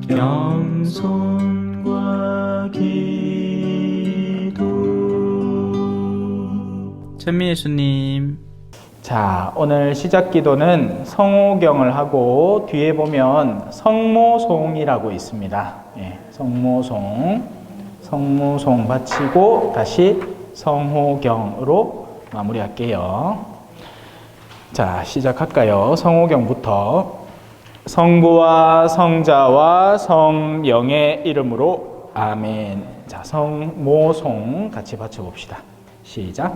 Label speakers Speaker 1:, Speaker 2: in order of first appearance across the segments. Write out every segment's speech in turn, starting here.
Speaker 1: 겸손과 기도. 천미 예수님. 자, 오늘 시작 기도는 성호경을 하고 뒤에 보면 성모송이라고 있습니다. 예, 성모송 바치고 다시 성호경으로 마무리할게요. 자, 시작할까요? 성호경부터. 성부와 성자와 성령의 이름으로 아멘. 자, 성모송 같이 바쳐봅시다. 시작.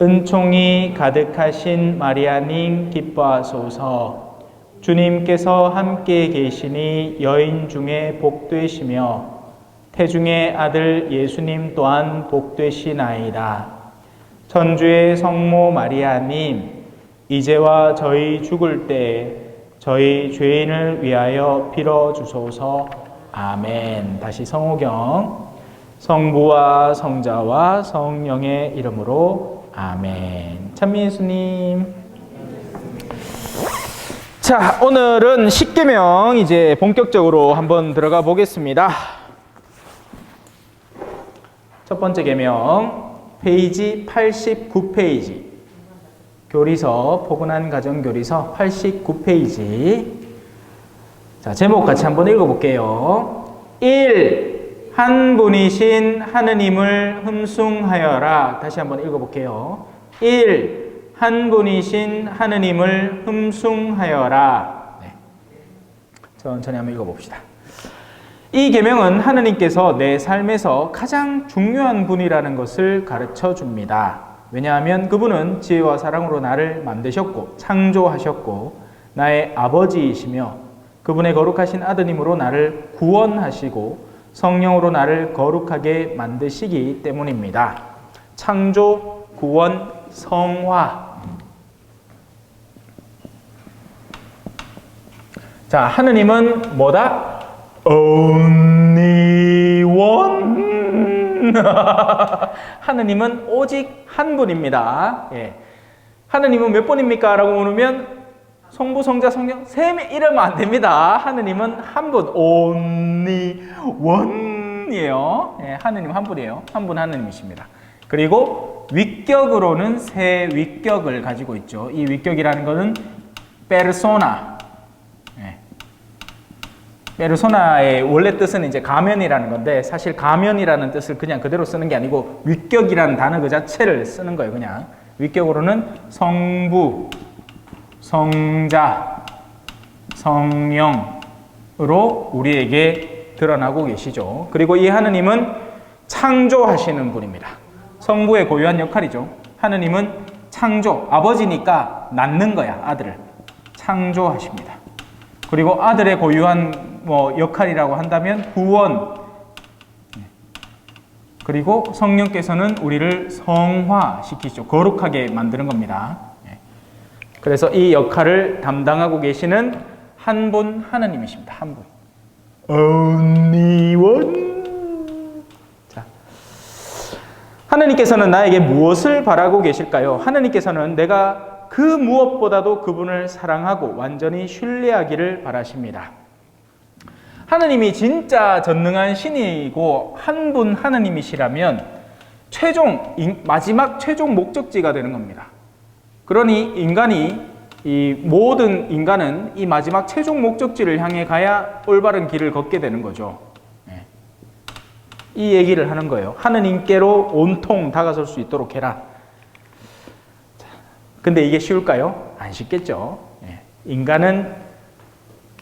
Speaker 1: 은총이 가득하신 마리아님 기뻐하소서. 주님께서 함께 계시니 여인 중에 복되시며 태중의 아들 예수님 또한 복되시나이다. 천주의 성모 마리아님, 이제와 저희 죽을 때 저희 죄인을 위하여 빌어주소서. 아멘. 다시 성호경. 성부와 성자와 성령의 이름으로 아멘. 찬미 예수님. 자, 오늘은 십계명 이제 본격적으로 한번 들어가 보겠습니다. 첫 번째 계명 페이지 89페이지. 교리서, 포근한 가정 교리서 89페이지. 자, 제목 같이 한번 읽어볼게요. 1. 한 분이신 하느님을 흠숭하여라. 다시 한번 읽어볼게요. 1. 한 분이신 하느님을 흠숭하여라. 네. 천천히 한번 읽어봅시다. 이 계명은 하느님께서 내 삶에서 가장 중요한 분이라는 것을 가르쳐 줍니다. 왜냐하면 그분은 지혜와 사랑으로 나를 만드셨고 창조하셨고 나의 아버지이시며 그분의 거룩하신 아드님으로 나를 구원하시고 성령으로 나를 거룩하게 만드시기 때문입니다. 창조, 구원, 성화. 자, 하느님은 뭐다? Only one. 하느님은 오직 한 분입니다. 예. 하느님은 몇 분입니까? 라고 물으면 성부, 성자, 성령 셈 이러면 안 됩니다. 하느님은 한 분, only one이에요. 예, 하느님 한 분이에요. 한 분 하느님이십니다. 그리고 위격으로는 세 위격을 가지고 있죠. 이 위격이라는 것은 페르소나. 페르소나의 원래 뜻은 이제 가면이라는 건데 사실 가면이라는 뜻을 그냥 그대로 쓰는 게 아니고 위격이라는 단어 그 자체를 쓰는 거예요. 그냥 위격으로는 성부, 성자, 성령으로 우리에게 드러나고 계시죠. 그리고 이 하느님은 창조하시는 분입니다. 성부의 고유한 역할이죠. 하느님은 창조, 아버지니까 낳는 거야, 아들을. 창조하십니다. 그리고 아들의 고유한 역할이라고 한다면 구원. 그리고 성령께서는 우리를 성화시키시죠. 거룩하게 만드는 겁니다. 그래서 이 역할을 담당하고 계시는 한 분 하느님이십니다. 한 분. Only one. 자, 하느님께서는 나에게 무엇을 바라고 계실까요? 하느님께서는 내가 그 무엇보다도 그분을 사랑하고 완전히 신뢰하기를 바라십니다. 하느님이 진짜 전능한 신이고 한 분 하느님이시라면 마지막 최종 목적지가 되는 겁니다. 그러니 모든 인간은 이 마지막 최종 목적지를 향해 가야 올바른 길을 걷게 되는 거죠. 이 얘기를 하는 거예요. 하느님께로 온통 다가설 수 있도록 해라. 근데 이게 쉬울까요? 안 쉽겠죠. 인간은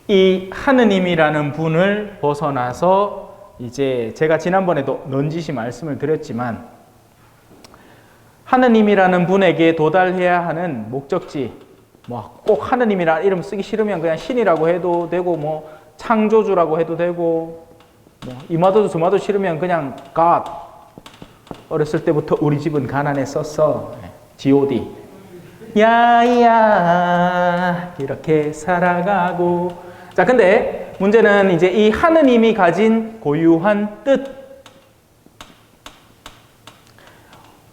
Speaker 1: 이 하느님이라는 분을 벗어나서 이제 제가 지난번에도 넌지시 말씀을 드렸지만 하느님이라는 분에게 도달해야 하는 목적지, 꼭 하느님이라는 이름 쓰기 싫으면 그냥 신이라고 해도 되고 창조주라고 해도 되고 이마도도 저마도 싫으면 그냥 God. 어렸을 때부터 우리 집은 가난했었어. G.O.D. 야야 이렇게 살아가고. 자, 근데 문제는 이제 이 하느님이 가진 고유한 뜻.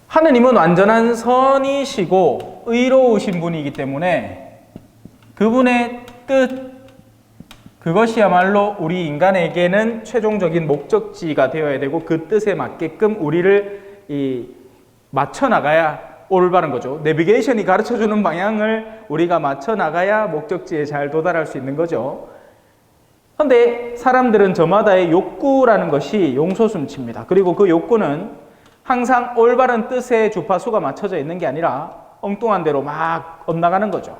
Speaker 1: 하느님은 완전한 선이시고 의로우신 분이기 때문에 그분의 뜻, 그것이야말로 우리 인간에게는 최종적인 목적지가 되어야 되고 그 뜻에 맞게끔 우리를 맞춰 나가야 올바른 거죠. 내비게이션이 가르쳐주는 방향을 우리가 맞춰 나가야 목적지에 잘 도달할 수 있는 거죠. 그런데 사람들은 저마다의 욕구라는 것이 용솟음칩니다. 그리고 그 욕구는 항상 올바른 뜻에 주파수가 맞춰져 있는 게 아니라 엉뚱한 대로 막 엇나가는 거죠.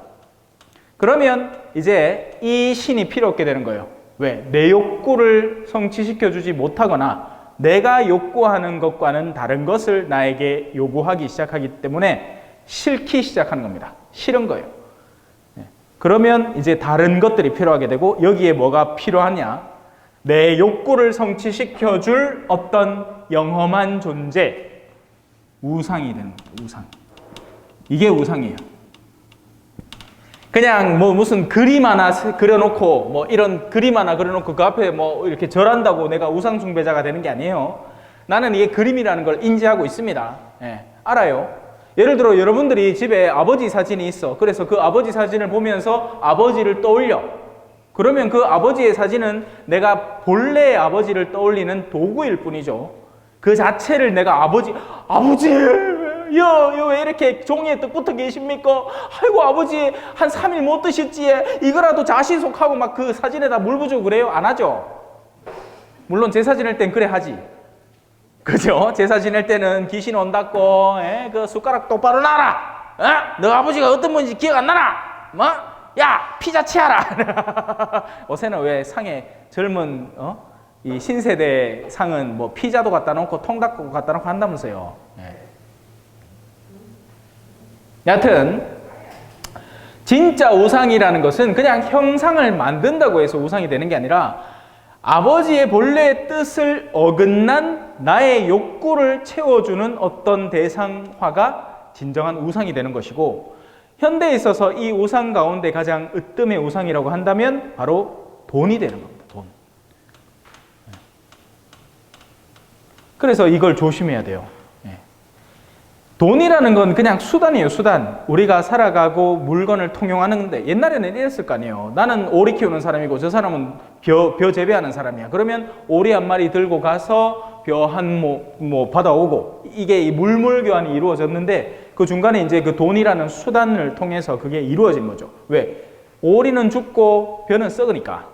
Speaker 1: 그러면 이제 이 신이 필요 없게 되는 거예요. 왜? 내 욕구를 성취시켜주지 못하거나 내가 욕구하는 것과는 다른 것을 나에게 요구하기 시작하기 때문에 싫기 시작하는 겁니다. 싫은 거예요. 그러면 이제 다른 것들이 필요하게 되고 여기에 뭐가 필요하냐? 내 욕구를 성취시켜줄 어떤 영험한 존재, 우상이 되는 거예요. 우상. 이게 우상이에요. 그냥 뭐 무슨 그림 하나 그려놓고 뭐 이런 그림 하나 그려놓고 그 앞에 뭐 이렇게 절한다고 내가 우상 숭배자가 되는 게 아니에요. 나는 이게 그림이라는 걸 인지하고 있습니다. 알아요. 예를 들어 여러분들이 집에 아버지 사진이 있어. 그래서 그 아버지 사진을 보면서 아버지를 떠올려. 그러면 그 아버지의 사진은 내가 본래의 아버지를 떠올리는 도구일 뿐이죠. 그 자체를 내가 아버지 왜 이렇게 종이에 떡 붙어 계십니까? 아이고 아버지 한 3일 못 드셨지에 이거라도 자시속하고 막 그 사진에다 물 부주고 그래요? 안 하죠. 물론 제사 지낼 땐 그래 하지. 그죠? 제사 지낼 때는 귀신 온다고 그 숟가락 똑바로 놔라. 너 아버지가 어떤 분인지 기억 안 나나? 뭐? 야 피자 치아라. 요새는 왜 상에 젊은 이 신세대 상은 뭐 피자도 갖다 놓고 통닭도 갖다 놓고 한다면서요. 여하튼 진짜 우상이라는 것은 그냥 형상을 만든다고 해서 우상이 되는 게 아니라 아버지의 본래의 뜻을 어긋난 나의 욕구를 채워주는 어떤 대상화가 진정한 우상이 되는 것이고, 현대에 있어서 이 우상 가운데 가장 으뜸의 우상이라고 한다면 바로 돈이 되는 겁니다. 돈. 그래서 이걸 조심해야 돼요. 돈이라는 건 그냥 수단이에요, 수단. 우리가 살아가고 물건을 통용하는데 옛날에는 이랬을 거 아니에요. 나는 오리 키우는 사람이고 저 사람은 벼 재배하는 사람이야. 그러면 오리 한 마리 들고 가서 벼 한 모 받아오고 이게 이 물물 교환이 이루어졌는데 그 중간에 이제 그 돈이라는 수단을 통해서 그게 이루어진 거죠. 왜? 오리는 죽고 벼는 썩으니까.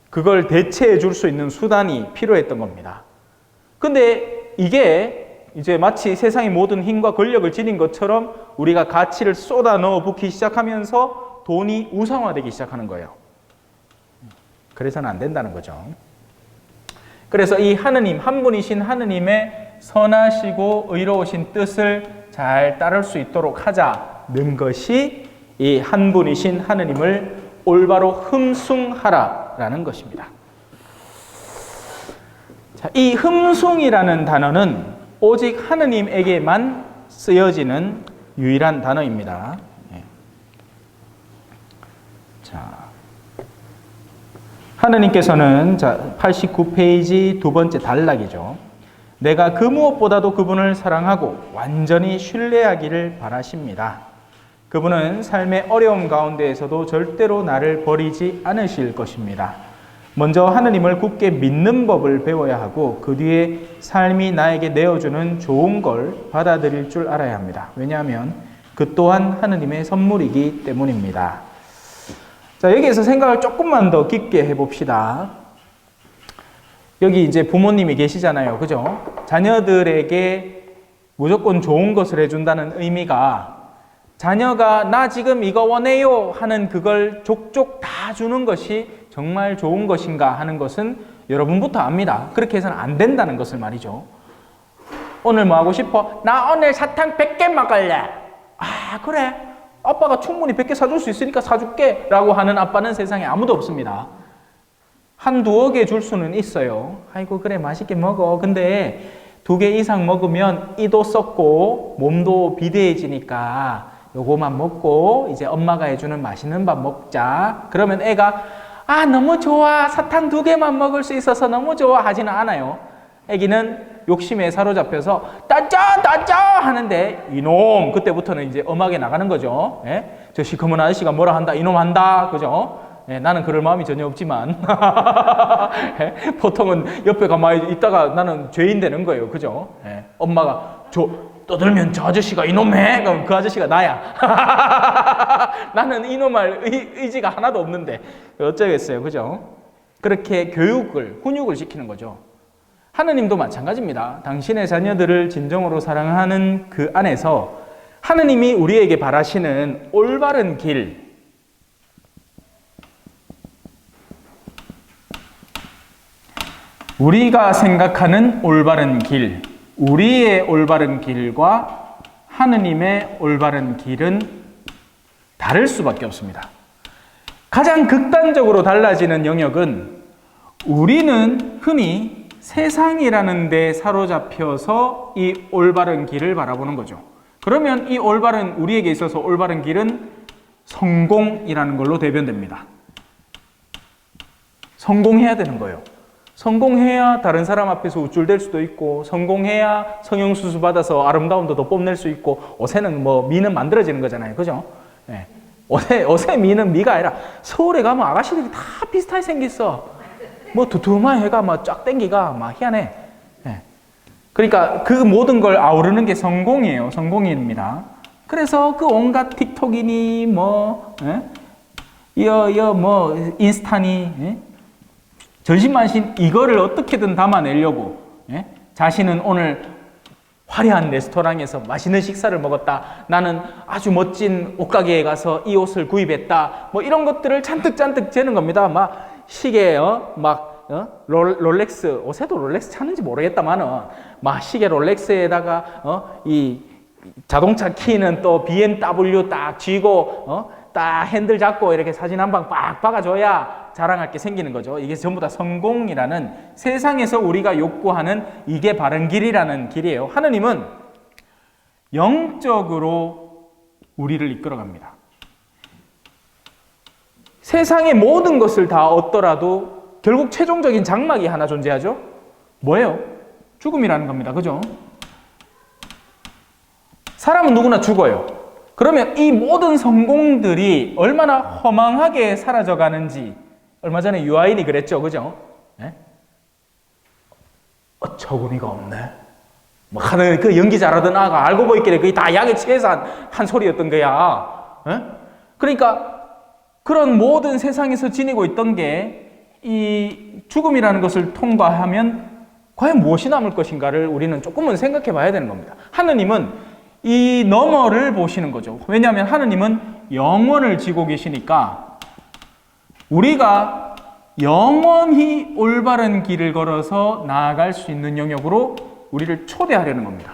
Speaker 1: 그걸 대체해 줄 수 있는 수단이 필요했던 겁니다. 근데 이게 이제 마치 세상의 모든 힘과 권력을 지닌 것처럼 우리가 가치를 쏟아 넣어 붓기 시작하면서 돈이 우상화되기 시작하는 거예요. 그래서는 안 된다는 거죠. 그래서 이 하느님, 한 분이신 하느님의 선하시고 의로우신 뜻을 잘 따를 수 있도록 하자는 것이 이 한 분이신 하느님을 올바로 흠숭하라라는 것입니다. 자, 이 흠숭이라는 단어는 오직 하느님에게만 쓰여지는 유일한 단어입니다. 자, 하느님께서는 89페이지 두 번째 단락이죠. 내가 그 무엇보다도 그분을 사랑하고 완전히 신뢰하기를 바라십니다. 그분은 삶의 어려움 가운데에서도 절대로 나를 버리지 않으실 것입니다. 먼저 하느님을 굳게 믿는 법을 배워야 하고 그 뒤에 삶이 나에게 내어주는 좋은 걸 받아들일 줄 알아야 합니다. 왜냐하면 그 또한 하느님의 선물이기 때문입니다. 자, 여기에서 생각을 조금만 더 깊게 해봅시다. 여기 이제 부모님이 계시잖아요. 그죠? 자녀들에게 무조건 좋은 것을 해준다는 의미가 자녀가 나 지금 이거 원해요 하는 그걸 족족 다 주는 것이 정말 좋은 것인가 하는 것은 여러분부터 압니다. 그렇게 해서는 안 된다는 것을 말이죠. 오늘 뭐 하고 싶어? 나 오늘 사탕 100개 먹을래. 아 그래? 아빠가 충분히 100개 사줄 수 있으니까 사줄게 라고 하는 아빠는 세상에 아무도 없습니다. 한두어 개 줄 수는 있어요. 아이고 그래 맛있게 먹어. 근데 2개 이상 먹으면 이도 썩고 몸도 비대해지니까 요거만 먹고 이제 엄마가 해주는 맛있는 밥 먹자. 그러면 애가 아 너무 좋아. 사탕 2개만 먹을 수 있어서 너무 좋아 하지는 않아요. 애기는 욕심에 사로잡혀서 따져 하는데 이놈 그때부터는 이제 엄하게 나가는 거죠. 저 시커먼 아저씨가 뭐라 한다 이놈 한다. 그죠? 예, 나는 그럴 마음이 전혀 없지만 예, 보통은 옆에 가만히 있다가 나는 죄인 되는 거예요. 그죠? 예, 엄마가 떠들면 저 아저씨가 이놈해? 그럼 그 아저씨가 나야. 나는 이놈할 의지가 하나도 없는데 어쩌겠어요. 그죠? 그렇게 훈육을 시키는 거죠. 하느님도 마찬가지입니다. 당신의 자녀들을 진정으로 사랑하는 그 안에서 하느님이 우리에게 바라시는 올바른 길, 우리가 생각하는 올바른 길, 우리의 올바른 길과 하느님의 올바른 길은 다를 수밖에 없습니다. 가장 극단적으로 달라지는 영역은 우리는 흔히 세상이라는 데 사로잡혀서 이 올바른 길을 바라보는 거죠. 그러면 이 우리에게 있어서 올바른 길은 성공이라는 걸로 대변됩니다. 성공해야 되는 거예요. 성공해야 다른 사람 앞에서 우쭐댈 수도 있고, 성공해야 성형수술 받아서 아름다움도 더 뽐낼 수 있고, 옷에는 미는 만들어지는 거잖아요. 그죠? 네. 옷에 미는 미가 아니라 서울에 가면 아가씨들이 다 비슷하게 생겼어. 두툼한 해가 쫙 땡기가 희한해. 네. 그러니까 그 모든 걸 아우르는 게 성공이에요. 성공입니다. 그래서 그 온갖 틱톡이니 인스타니 전신만신 이거를 어떻게든 담아내려고 자신은 오늘 화려한 레스토랑에서 맛있는 식사를 먹었다. 나는 아주 멋진 옷가게에 가서 이 옷을 구입했다. 이런 것들을 잔뜩 재는 겁니다. 시계, 롤렉스, 옷에도 롤렉스 차는지 모르겠다만은 시계 롤렉스에다가 이 자동차 키는 또 BMW 딱 쥐고 딱 핸들 잡고 이렇게 사진 한 방 빡 박아줘야 자랑할 게 생기는 거죠. 이게 전부 다 성공이라는, 세상에서 우리가 욕구하는 이게 바른 길이라는 길이에요. 하느님은 영적으로 우리를 이끌어갑니다. 세상의 모든 것을 다 얻더라도 결국 최종적인 장막이 하나 존재하죠. 뭐예요? 죽음이라는 겁니다. 그죠? 사람은 누구나 죽어요. 그러면 이 모든 성공들이 얼마나 허망하게 사라져 가는지, 얼마 전에 유아인이 그랬죠. 그죠? 네? 어처구니가 없네. 하는 그 연기 잘하던 아가 알고 보이길래 그게 다 약에 취해서 한 소리였던 거야. 네? 그러니까 그런 모든 세상에서 지니고 있던 게 이 죽음이라는 것을 통과하면 과연 무엇이 남을 것인가를 우리는 조금은 생각해 봐야 되는 겁니다. 하느님은 이 너머를 보시는 거죠. 왜냐하면 하느님은 영원을 지고 계시니까 우리가 영원히 올바른 길을 걸어서 나아갈 수 있는 영역으로 우리를 초대하려는 겁니다.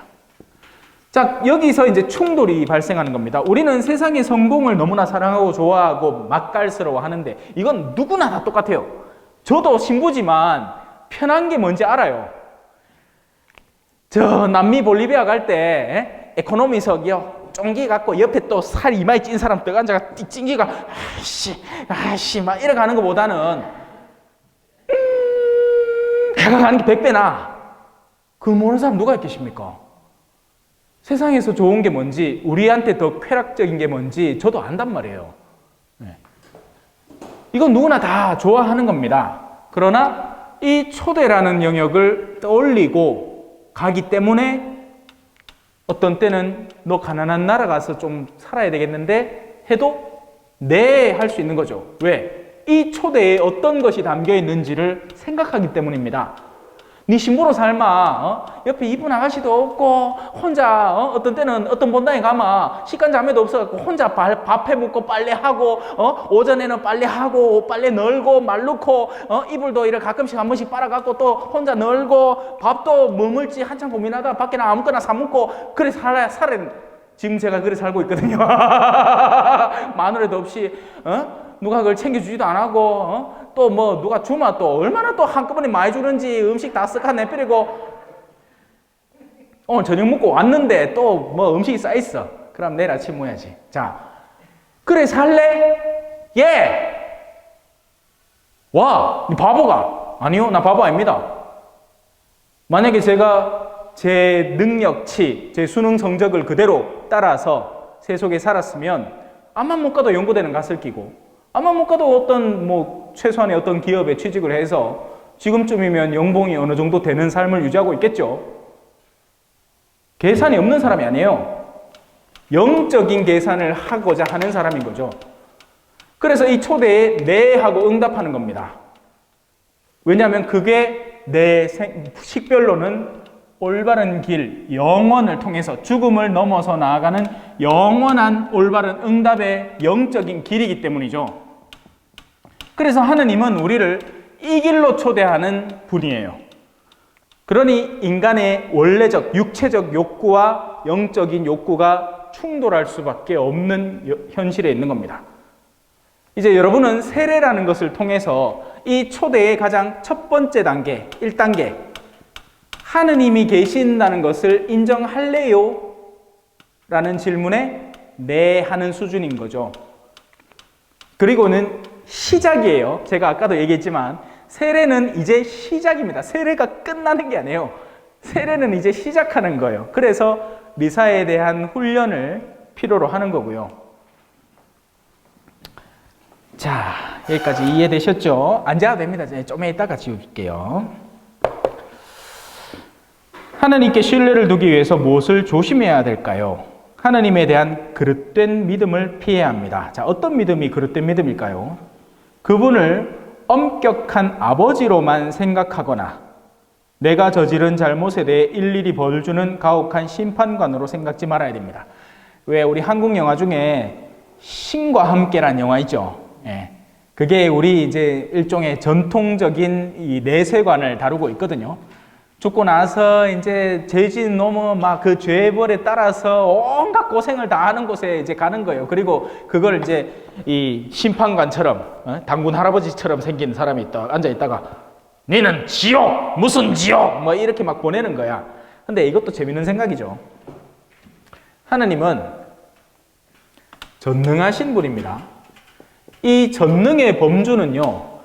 Speaker 1: 자, 여기서 이제 충돌이 발생하는 겁니다. 우리는 세상의 성공을 너무나 사랑하고 좋아하고 맛깔스러워 하는데 이건 누구나 다 똑같아요. 저도 신부지만 편한 게 뭔지 알아요. 저 남미 볼리비아 갈 때 에코노미석이요. 쫑기 갖고 옆에 또 살 이마에 찐 사람 떠 앉아가 찡기가 아씨 막 이래 가는 것보다는 배가 가는 게 100배 나. 그걸 모르는 사람 누가 있겠습니까? 세상에서 좋은 게 뭔지, 우리한테 더 쾌락적인 게 뭔지 저도 안단 말이에요. 네. 이건 누구나 다 좋아하는 겁니다. 그러나 이 초대라는 영역을 떠올리고 가기 때문에 어떤 때는 너 가난한 나라 가서 좀 살아야 되겠는데 해도 네 할 수 있는 거죠. 왜? 이 초대에 어떤 것이 담겨 있는지를 생각하기 때문입니다. 네 신부로 삶아 옆에 이쁜 아가씨도 없고 혼자 어떤 때는 어떤 본당에 가면 식간 자매도 없어갖고 혼자 밥 해먹고 빨래하고 오전에는 빨래하고 빨래 널고 말 넣고 이불도 이렇게 가끔씩 한 번씩 빨아갖고 또 혼자 널고 밥도 뭐 먹을지 한참 고민하다 밖에 나 아무거나 사 먹고 그래 살아야 지금 제가 그래 살고 있거든요. 마누라도 없이 누가 그걸 챙겨주지도 안 하고 또 누가 주면 또 얼마나 또 한꺼번에 많이 주는지 음식 다 쓱 내버리고 오늘 저녁 먹고 왔는데 또 음식이 쌓여있어. 그럼 내일 아침 뭐야지. 자, 그래 살래? 예! 와! 니 바보가? 아니요, 나 바보 아닙니다. 만약에 제가 제 능력치, 제 수능 성적을 그대로 따라서 세속에 살았으면 암만 못 가도 연고대는 갔을 끼고 아마 못 가도 어떤 뭐 최소한의 어떤 기업에 취직을 해서 지금쯤이면 연봉이 어느 정도 되는 삶을 유지하고 있겠죠. 계산이 없는 사람이 아니에요. 영적인 계산을 하고자 하는 사람인 거죠. 그래서 이 초대에 네 하고 응답하는 겁니다. 왜냐하면 그게 내 식별로는 올바른 길, 영원을 통해서 죽음을 넘어서 나아가는 영원한 올바른 응답의 영적인 길이기 때문이죠. 그래서 하느님은 우리를 이 길로 초대하는 분이에요. 그러니 인간의 원래적 육체적 욕구와 영적인 욕구가 충돌할 수밖에 없는 현실에 있는 겁니다. 이제 여러분은 세례라는 것을 통해서 이 초대의 가장 첫 번째 단계, 1단계, 하느님이 계신다는 것을 인정할래요? 라는 질문에 네 하는 수준인 거죠. 그리고는 시작이에요. 제가 아까도 얘기했지만 세례는 이제 시작입니다. 세례가 끝나는 게 아니에요. 세례는 이제 시작하는 거예요. 그래서 미사에 대한 훈련을 필요로 하는 거고요. 자, 여기까지 이해되셨죠? 앉아도 됩니다. 좀 이따가 지울게요. 하나님께 신뢰를 두기 위해서 무엇을 조심해야 될까요? 하나님에 대한 그릇된 믿음을 피해야 합니다. 자, 어떤 믿음이 그릇된 믿음일까요? 그분을 엄격한 아버지로만 생각하거나 내가 저지른 잘못에 대해 일일이 벌 주는 가혹한 심판관으로 생각지 말아야 됩니다. 왜 우리 한국 영화 중에 신과 함께란 영화 있죠? 예. 그게 우리 이제 일종의 전통적인 이 내세관을 다루고 있거든요. 죽고 나서 이제 죄진 놈은 막 그 죄벌에 따라서 온갖 고생을 다 하는 곳에 이제 가는 거예요. 그리고 그걸 이제 이 심판관처럼 당군 할아버지처럼 생긴 사람이 있다 앉아 있다가 너는 지옥 무슨 지옥 뭐 이렇게 막 보내는 거야. 근데 이것도 재밌는 생각이죠. 하나님은 전능하신 분입니다. 이 전능의 범주는요,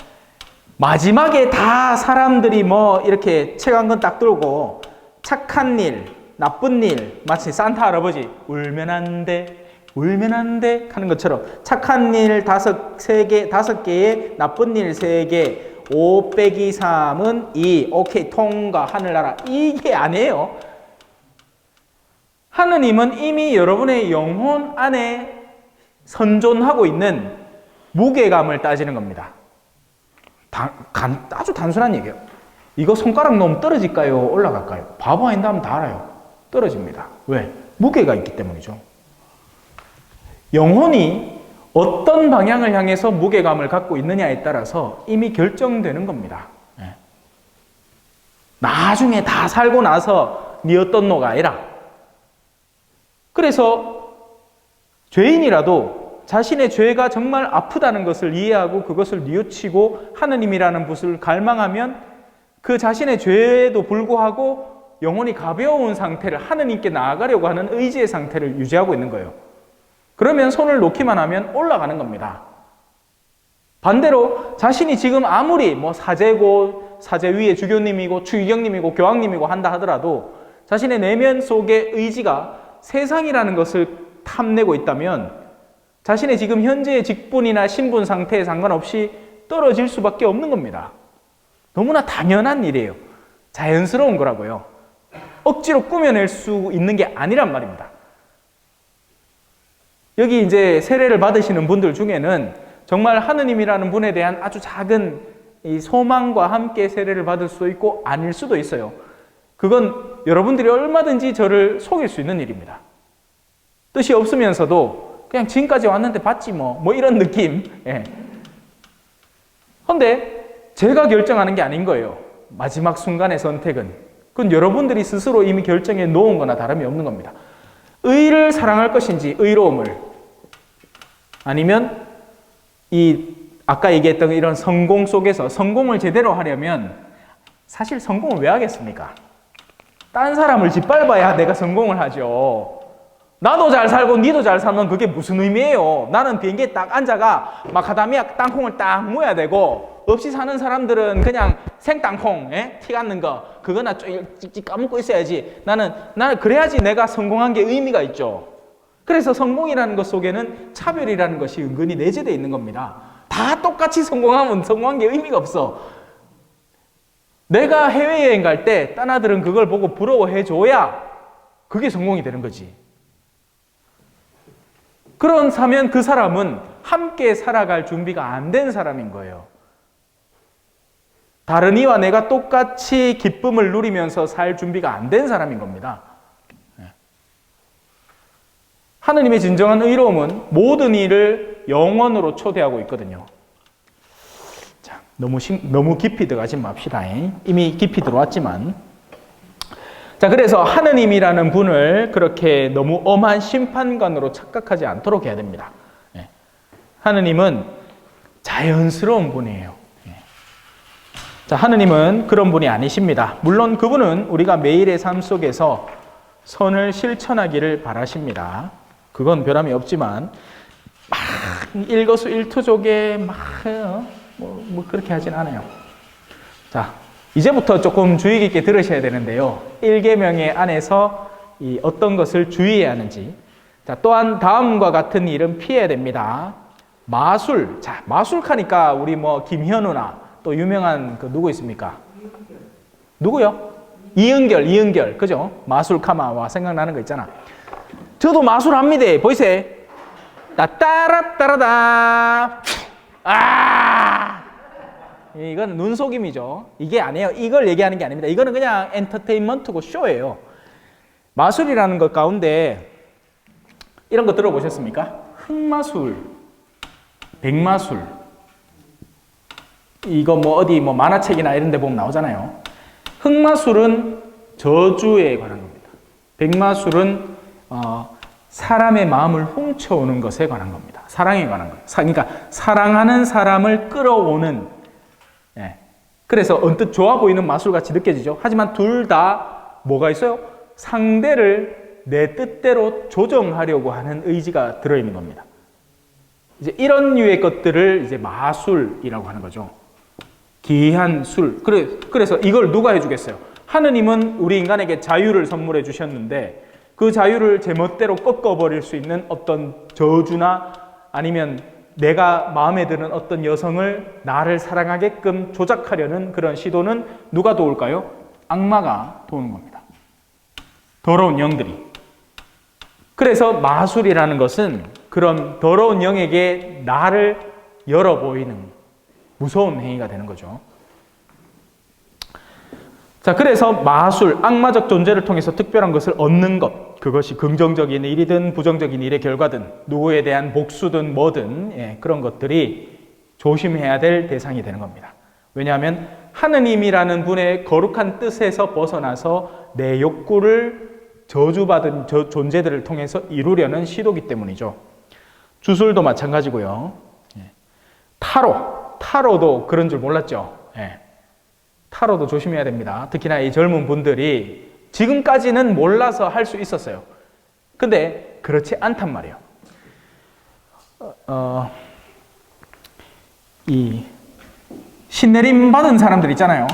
Speaker 1: 마지막에 다 사람들이 뭐 이렇게 책 한 권 딱 들고 착한 일, 나쁜 일, 마치 산타 할아버지 울면 안 돼, 울면 안 돼 하는 것처럼 착한 일 5개에 나쁜 일 3개, 5 빼기 3은 2, 오케이 통과 하늘나라, 이게 아니에요. 하느님은 이미 여러분의 영혼 안에 선존하고 있는 무게감을 따지는 겁니다. 아주 단순한 얘기예요. 이거 손가락 놓으면 떨어질까요? 올라갈까요? 바보 아닌가 하면 다 알아요. 떨어집니다. 왜? 무게가 있기 때문이죠. 영혼이 어떤 방향을 향해서 무게감을 갖고 있느냐에 따라서 이미 결정되는 겁니다. 나중에 다 살고 나서 네 어떤 노가 아니라. 그래서 죄인이라도 자신의 죄가 정말 아프다는 것을 이해하고 그것을 뉘우치고 하느님이라는 분을 갈망하면 그 자신의 죄에도 불구하고 영혼이 가벼운 상태를 하느님께 나아가려고 하는 의지의 상태를 유지하고 있는 거예요. 그러면 손을 놓기만 하면 올라가는 겁니다. 반대로 자신이 지금 아무리 뭐 사제고 사제 위에 주교님이고 추기경님이고 교황님이고 한다 하더라도 자신의 내면 속의 의지가 세상이라는 것을 탐내고 있다면 자신의 지금 현재의 직분이나 신분 상태에 상관없이 떨어질 수밖에 없는 겁니다. 너무나 당연한 일이에요. 자연스러운 거라고요. 억지로 꾸며낼 수 있는 게 아니란 말입니다. 여기 이제 세례를 받으시는 분들 중에는 정말 하느님이라는 분에 대한 아주 작은 이 소망과 함께 세례를 받을 수도 있고 아닐 수도 있어요. 그건 여러분들이 얼마든지 저를 속일 수 있는 일입니다. 뜻이 없으면서도 그냥 지금까지 왔는데 봤지 뭐 이런 느낌. 그런데 제가 결정하는 게 아닌 거예요. 마지막 순간의 선택은. 그건 여러분들이 스스로 이미 결정해 놓은 거나 다름이 없는 겁니다. 의를 사랑할 것인지 의로움을, 아니면 이 아까 얘기했던 이런 성공 속에서 성공을 제대로 하려면 사실 성공을 왜 하겠습니까? 딴 사람을 짓밟아야 내가 성공을 하죠. 나도 잘 살고 니도 잘 살면 그게 무슨 의미예요? 나는 비행기에 딱 앉아가 마카다미아 땅콩을 딱 모아야 되고 없이 사는 사람들은 그냥 생땅콩, 티 같는 거 그거나 찍찍 까먹고 있어야지. 나는 그래야지 내가 성공한 게 의미가 있죠. 그래서 성공이라는 것 속에는 차별이라는 것이 은근히 내재되어 있는 겁니다. 다 똑같이 성공하면 성공한 게 의미가 없어. 내가 해외여행 갈 때 딴 아들은 그걸 보고 부러워해줘야 그게 성공이 되는 거지. 그렇다면 그 사람은 함께 살아갈 준비가 안 된 사람인 거예요. 다른 이와 내가 똑같이 기쁨을 누리면서 살 준비가 안 된 사람인 겁니다. 하느님의 진정한 의로움은 모든 일을 영원으로 초대하고 있거든요. 자, 너무 깊이 들어가지 맙시다. 이미 깊이 들어왔지만. 자, 그래서 하느님이라는 분을 그렇게 너무 엄한 심판관으로 착각하지 않도록 해야 됩니다. 하느님은 자연스러운 분이에요. 자, 하느님은 그런 분이 아니십니다. 물론 그분은 우리가 매일의 삶 속에서 선을 실천하기를 바라십니다. 그건 변함이 없지만 막 일거수일투족에 막 그렇게 하진 않아요. 자, 이제부터 조금 주의 깊게 들으셔야 되는데요. 1계명의 안에서 이 어떤 것을 주의해야 하는지. 자, 또한 다음과 같은 일은 피해야 됩니다. 마술. 자, 마술카니까 우리 김현우나 또 유명한 누구 있습니까? 누구요? 이은결. 그죠? 마술카마와 생각나는 거 있잖아. 저도 마술합니다. 보이세요? 따라따라다. 이건 눈속임이죠. 이게 아니에요. 이걸 얘기하는 게 아닙니다. 이거는 그냥 엔터테인먼트고 쇼예요. 마술이라는 것 가운데 이런 거 들어보셨습니까? 흑마술, 백마술. 이거 어디 만화책이나 이런 데 보면 나오잖아요. 흑마술은 저주에 관한 겁니다. 백마술은 사람의 마음을 훔쳐오는 것에 관한 겁니다. 사랑에 관한 거예요. 그러니까 사랑하는 사람을 끌어오는. 그래서 언뜻 좋아 보이는 마술같이 느껴지죠. 하지만 둘 다 뭐가 있어요? 상대를 내 뜻대로 조정하려고 하는 의지가 들어있는 겁니다. 이제 이런 류의 것들을 이제 마술이라고 하는 거죠. 기이한 술. 그래서 이걸 누가 해주겠어요? 하느님은 우리 인간에게 자유를 선물해 주셨는데 그 자유를 제멋대로 꺾어버릴 수 있는 어떤 저주나 아니면 내가 마음에 드는 어떤 여성을 나를 사랑하게끔 조작하려는 그런 시도는 누가 도울까요? 악마가 도우는 겁니다. 더러운 영들이. 그래서 마술이라는 것은 그런 더러운 영에게 나를 열어 보이는 무서운 행위가 되는 거죠. 자, 그래서 마술, 악마적 존재를 통해서 특별한 것을 얻는 것, 그것이 긍정적인 일이든 부정적인 일의 결과든 누구에 대한 복수든 뭐든 그런 것들이 조심해야 될 대상이 되는 겁니다. 왜냐하면 하느님이라는 분의 거룩한 뜻에서 벗어나서 내 욕구를 저주받은 존재들을 통해서 이루려는 시도기 때문이죠. 주술도 마찬가지고요. 타로도 그런 줄 몰랐죠. 타로도 조심해야 됩니다. 특히나 이 젊은 분들이 지금까지는 몰라서 할 수 있었어요. 근데 그렇지 않단 말이에요. 이 신내림 받은 사람들 있잖아요.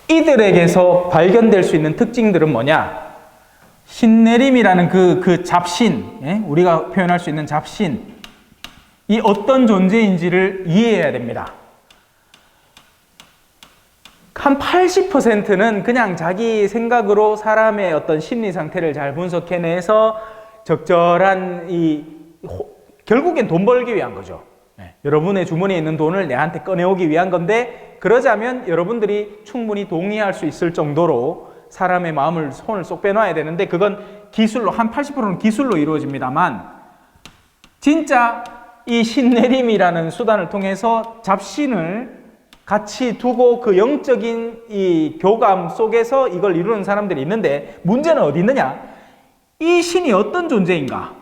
Speaker 1: 이들에게서 발견될 수 있는 특징들은 뭐냐? 신내림이라는 그 잡신, 우리가 표현할 수 있는 잡신, 이 어떤 존재인지를 이해해야 됩니다. 한 80%는 그냥 자기 생각으로 사람의 어떤 심리 상태를 잘 분석해내서 적절한 결국엔 돈 벌기 위한 거죠. 여러분의 주머니에 있는 돈을 내한테 꺼내오기 위한 건데, 그러자면 여러분들이 충분히 동의할 수 있을 정도로 사람의 마음을 손을 쏙 빼놔야 되는데, 그건 기술로, 한 80%는 기술로 이루어집니다만, 진짜 이 신내림이라는 수단을 통해서 잡신을 같이 두고 그 영적인 이 교감 속에서 이걸 이루는 사람들이 있는데, 문제는 어디 있느냐? 이 신이 어떤 존재인가?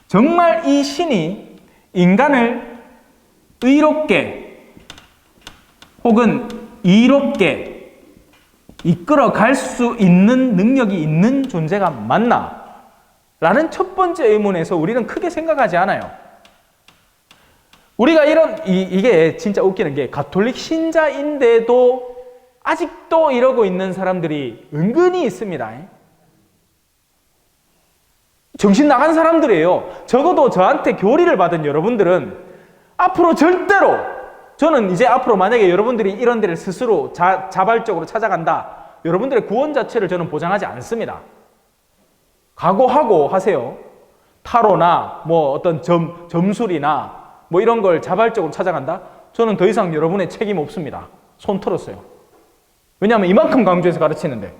Speaker 1: 정말 이 신이 인간을 의롭게 혹은 이롭게 이끌어 갈 수 있는 능력이 있는 존재가 맞나? 라는 첫 번째 의문에서 우리는 크게 생각하지 않아요. 우리가 이게 진짜 웃기는 게, 가톨릭 신자인데도 아직도 이러고 있는 사람들이 은근히 있습니다. 정신 나간 사람들이에요. 적어도 저한테 교리를 받은 여러분들은 앞으로 절대로, 저는 이제 앞으로 만약에 여러분들이 이런 데를 스스로 자발적으로 찾아간다, 여러분들의 구원 자체를 저는 보장하지 않습니다. 각오하고 하세요. 타로나 뭐 어떤 점술이나 뭐 이런 걸 자발적으로 찾아간다? 저는 더 이상 여러분의 책임 없습니다. 손 털었어요. 왜냐하면 이만큼 강조해서 가르치는데.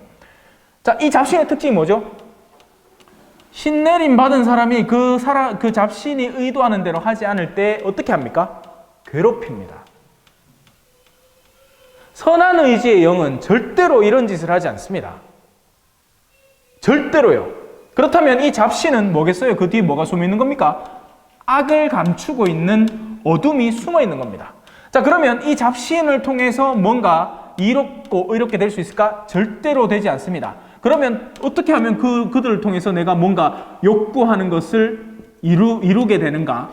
Speaker 1: 자, 이 잡신의 특징이 뭐죠? 신내림 받은 사람이 그 잡신이 의도하는 대로 하지 않을 때 어떻게 합니까? 괴롭힙니다. 선한 의지의 영은 절대로 이런 짓을 하지 않습니다. 절대로요. 그렇다면 이 잡신은 뭐겠어요? 그 뒤에 뭐가 숨어 있는 겁니까? 악을 감추고 있는 어둠이 숨어 있는 겁니다. 자, 그러면 이 잡신을 통해서 뭔가 이롭고 의롭게 될 수 있을까? 절대로 되지 않습니다. 그러면 어떻게 하면 그들을 통해서 내가 뭔가 욕구하는 것을 이루게 되는가?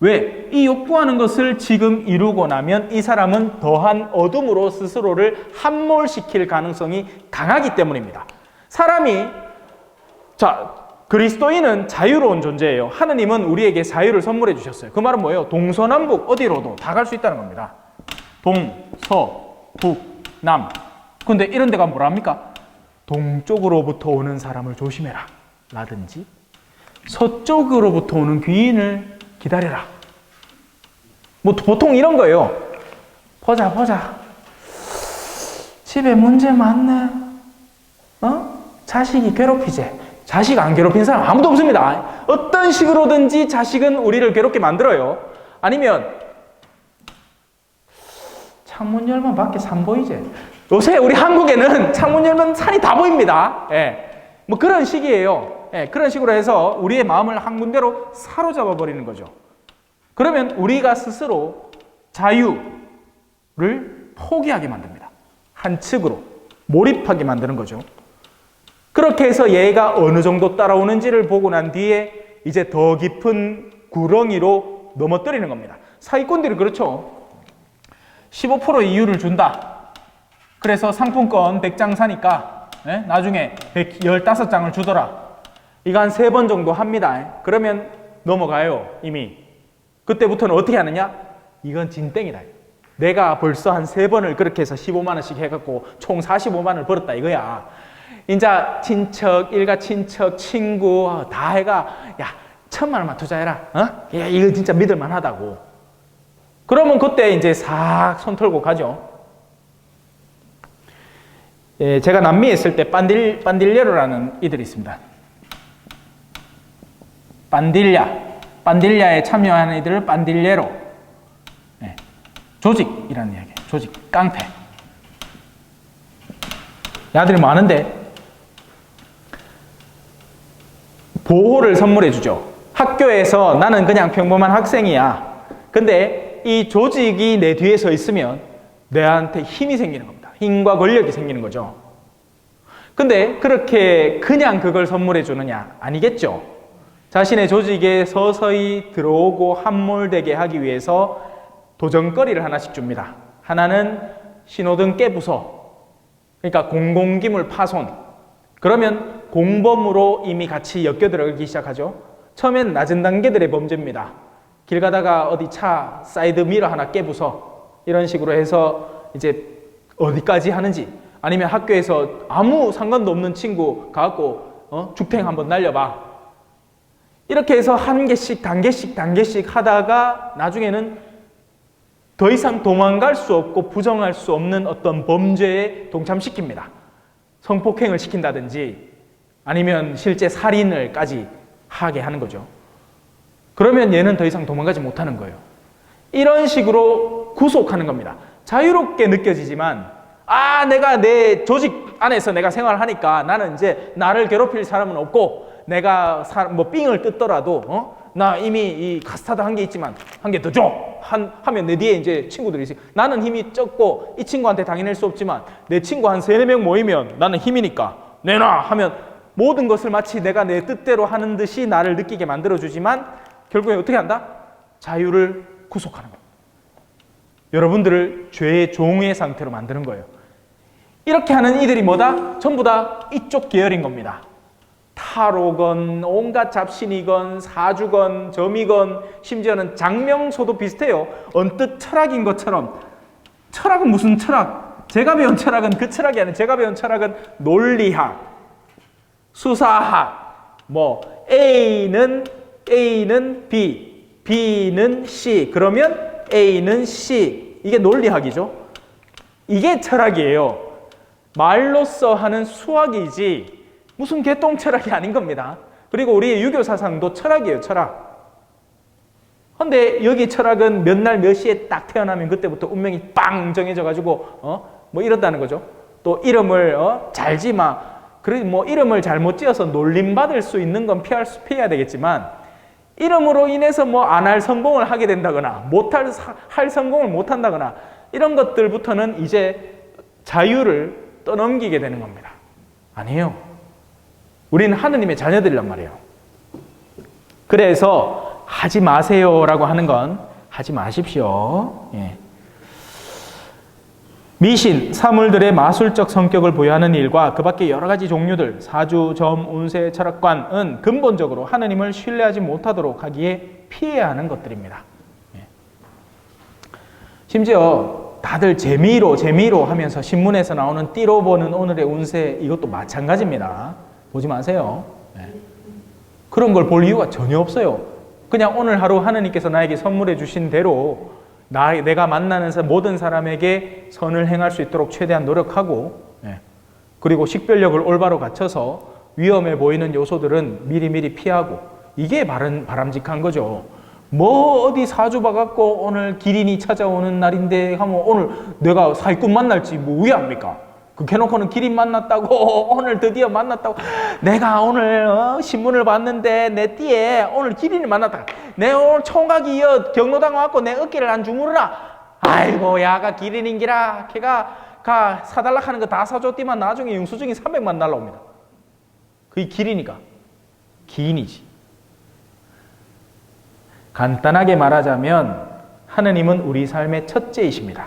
Speaker 1: 왜? 이 욕구하는 것을 지금 이루고 나면 이 사람은 더한 어둠으로 스스로를 함몰시킬 가능성이 강하기 때문입니다. 그리스도인은 자유로운 존재예요. 하느님은 우리에게 자유를 선물해 주셨어요. 그 말은 뭐예요? 동서남북 어디로도 다 갈 수 있다는 겁니다. 동, 서, 북, 남. 근데 이런 데가 뭐랍니까? 동쪽으로부터 오는 사람을 조심해라 라든지, 서쪽으로부터 오는 귀인을 기다려라. 뭐 보통 이런 거예요. 보자. 집에 문제 많네. 자식이 괴롭히지. 자식 안 괴롭힌 사람 아무도 없습니다. 어떤 식으로든지 자식은 우리를 괴롭게 만들어요. 아니면 창문 열면 밖에 산 보이지. 요새 우리 한국에는 창문 열면 산이 다 보입니다. 뭐 그런 식이에요. 그런 식으로 해서 우리의 마음을 한 군데로 사로잡아 버리는 거죠. 그러면 우리가 스스로 자유를 포기하게 만듭니다. 한 측으로 몰입하게 만드는 거죠. 그렇게 해서 얘가 어느 정도 따라오는지를 보고 난 뒤에 이제 더 깊은 구렁이로 넘어뜨리는 겁니다. 사기꾼들이 그렇죠. 15% 이율을 준다. 그래서 상품권 100장 사니까 나중에 115장을 주더라. 이거 한 3번 정도 합니다. 그러면 넘어가요, 이미. 그때부터는 어떻게 하느냐? 이건 진땡이다. 내가 벌써 한 3번을 그렇게 해서 15만 원씩 해갖고 총 45만 원을 벌었다 이거야. 이제 친척, 일가 친척, 친구 다 해가 야 1,000만 원만 투자해라. 야, 이거 진짜 믿을만 하다고. 그러면 그때 이제 싹 손 털고 가죠. 제가 남미에 있을 때 반딜레로라는 이들이 있습니다. 반딜야에 참여하는 이들을 반딜레로. 조직이라는 이야기예요. 조직, 깡패. 야들이 많은데 보호를 선물해 주죠. 학교에서 나는 그냥 평범한 학생이야. 근데 이 조직이 내 뒤에 서 있으면 내한테 힘이 생기는 겁니다. 힘과 권력이 생기는 거죠. 근데 그렇게 그냥 그걸 선물해 주느냐? 아니겠죠. 자신의 조직에 서서히 들어오고 함몰되게 하기 위해서 도전거리를 하나씩 줍니다. 하나는 신호등 깨부숴. 그러니까 공공기물 파손. 그러면 공범으로 이미 같이 엮여들어가기 시작하죠. 처음엔 낮은 단계들의 범죄입니다. 길 가다가 어디 차 사이드 미러 하나 깨부숴. 이런 식으로 해서 이제 어디까지 하는지, 아니면 학교에서 아무 상관도 없는 친구 가갖고 죽탱 한번 날려봐. 이렇게 해서 한 개씩 단계씩 하다가 나중에는 더 이상 도망갈 수 없고 부정할 수 없는 어떤 범죄에 동참시킵니다. 성폭행을 시킨다든지 아니면 실제 살인을까지 하게 하는 거죠. 그러면 얘는 더 이상 도망가지 못하는 거예요. 이런 식으로 구속하는 겁니다. 자유롭게 느껴지지만 내가 내 조직 안에서 내가 생활하니까 나는 이제 나를 괴롭힐 사람은 없고, 내가 뭐 삥을 뜯더라도 나 이미 이 카스타드 한 개 있지만 한 개 더 줘! 하면 내 뒤에 이제 친구들이 있어요. 나는 힘이 적고 이 친구한테 당해낼 수 없지만 내 친구 한 3-4명 모이면 나는 힘이니까 내놔! 하면 모든 것을 마치 내가 내 뜻대로 하는 듯이 나를 느끼게 만들어주지만 결국에 어떻게 한다? 자유를 구속하는 거예요. 여러분들을 죄의 종의 상태로 만드는 거예요. 이렇게 하는 이들이 뭐다? 전부 다 이쪽 계열인 겁니다. 다 하로건, 온갖 잡신이건, 사주건, 점이건, 심지어는 장명소도 비슷해요. 언뜻 철학인 것처럼. 철학은 무슨 철학? 제가 배운 철학은 그 철학이 아니에요. 제가 배운 철학은 논리학, 수사학, 뭐 A는 B, B는 C, 그러면 A는 C. 이게 논리학이죠. 이게 철학이에요. 말로써 하는 수학이지 무슨 개똥 철학이 아닌 겁니다. 그리고 우리의 유교 사상도 철학이에요, 철학. 근데 여기 철학은 몇 날 몇 시에 딱 태어나면 그때부터 운명이 빵 정해져가지고 뭐 이렇다는 거죠. 또 이름을 잘지 마. 그래 뭐 이름을 잘못 지어서 놀림받을 수 있는 건 피해야 되겠지만 이름으로 인해서 뭐 안 할 성공을 하게 된다거나 할 성공을 못 한다거나 이런 것들부터는 이제 자유를 떠넘기게 되는 겁니다. 아니에요. 우리는 하느님의 자녀들이란 말이에요. 그래서 하지 마세요라고 하는 건 하지 마십시오. 예. 미신, 사물들의 마술적 성격을 부여하는 일과 그 밖의 여러 가지 종류들, 사주, 점, 운세, 철학관은 근본적으로 하느님을 신뢰하지 못하도록 하기에 피해야 하는 것들입니다. 예. 심지어 다들 재미로 하면서 신문에서 나오는 띠로 보는 오늘의 운세 이것도 마찬가지입니다. 보지 마세요. 예. 그런 걸 볼 이유가 전혀 없어요. 그냥 오늘 하루 하느님께서 나에게 선물해 주신 대로 내가 만나는 모든 사람에게 선을 행할 수 있도록 최대한 노력하고 그리고 식별력을 올바로 갖춰서 위험해 보이는 요소들은 미리미리 피하고 이게 바람직한 거죠. 뭐 어디 사주 봐갖고 오늘 기린이 찾아오는 날인데 하면 오늘 내가 사기꾼 만날지 뭐 왜 합니까? 그렇게 해놓고는 기린 만났다고 오늘 드디어 만났다고 내가 오늘 신문을 봤는데 내 띠에 오늘 기린을 만났다. 내 오늘 총각이 경로당 와갖고 내 어깨를 안 주무르라. 아이고 야가 기린인기라 걔가 사달라 하는 거 다 사줬디만 나중에 영수증이 300만 날라옵니다. 그게 기린이가 기인이지. 간단하게 말하자면 하느님은 우리 삶의 첫째이십니다.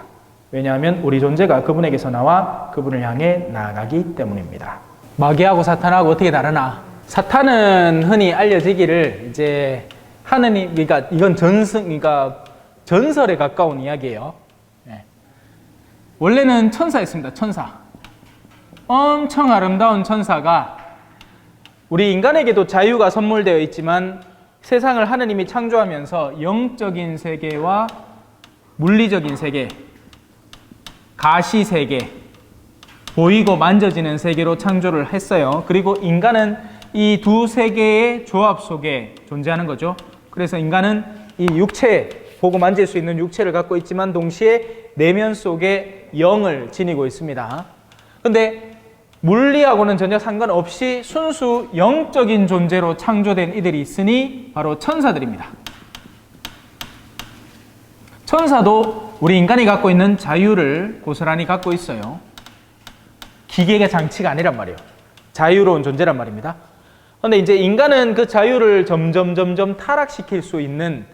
Speaker 1: 왜냐하면 우리 존재가 그분에게서 나와 그분을 향해 나아가기 때문입니다. 마귀하고 사탄하고 어떻게 다르나? 사탄은 흔히 알려지기를 이제 하느님, 그러니까 이건 그러니까 전설에 가까운 이야기예요. 네. 원래는 천사였습니다. 천사. 엄청 아름다운 천사가 우리 인간에게도 자유가 선물되어 있지만 세상을 하느님이 창조하면서 영적인 세계와 물리적인 세계, 가시 세계, 보이고 만져지는 세계로 창조를 했어요. 그리고 인간은 이 두 세계의 조합 속에 존재하는 거죠. 그래서 인간은 이 육체, 보고 만질 수 있는 육체를 갖고 있지만 동시에 내면 속에 영을 지니고 있습니다. 그런데 물리하고는 전혀 상관없이 순수 영적인 존재로 창조된 이들이 있으니 바로 천사들입니다. 천사도 우리 인간이 갖고 있는 자유를 고스란히 갖고 있어요. 기계가 장치가 아니란 말이에요. 자유로운 존재란 말입니다. 그런데 이제 인간은 그 자유를 점점 타락시킬 수 있는,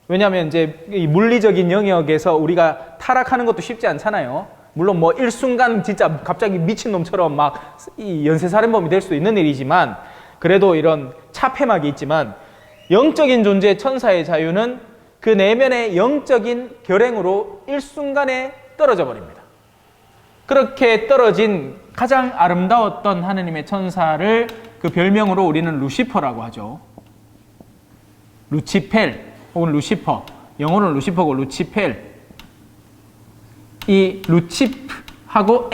Speaker 1: 왜냐하면 이제 이 물리적인 영역에서 우리가 타락하는 것도 쉽지 않잖아요. 물론 뭐 일순간 진짜 갑자기 미친놈처럼 막 이 연쇄살인범이 될 수도 있는 일이지만 그래도 이런 차폐막이 있지만 영적인 존재의 천사의 자유는 그 내면의 영적인 결행으로 일순간에 떨어져 버립니다. 그렇게 떨어진 가장 아름다웠던 하느님의 천사를 그 별명으로 우리는 루시퍼라고 하죠. 루치펠 혹은 루시퍼, 영어로는 루시퍼고 루치펠. 이 루치프하고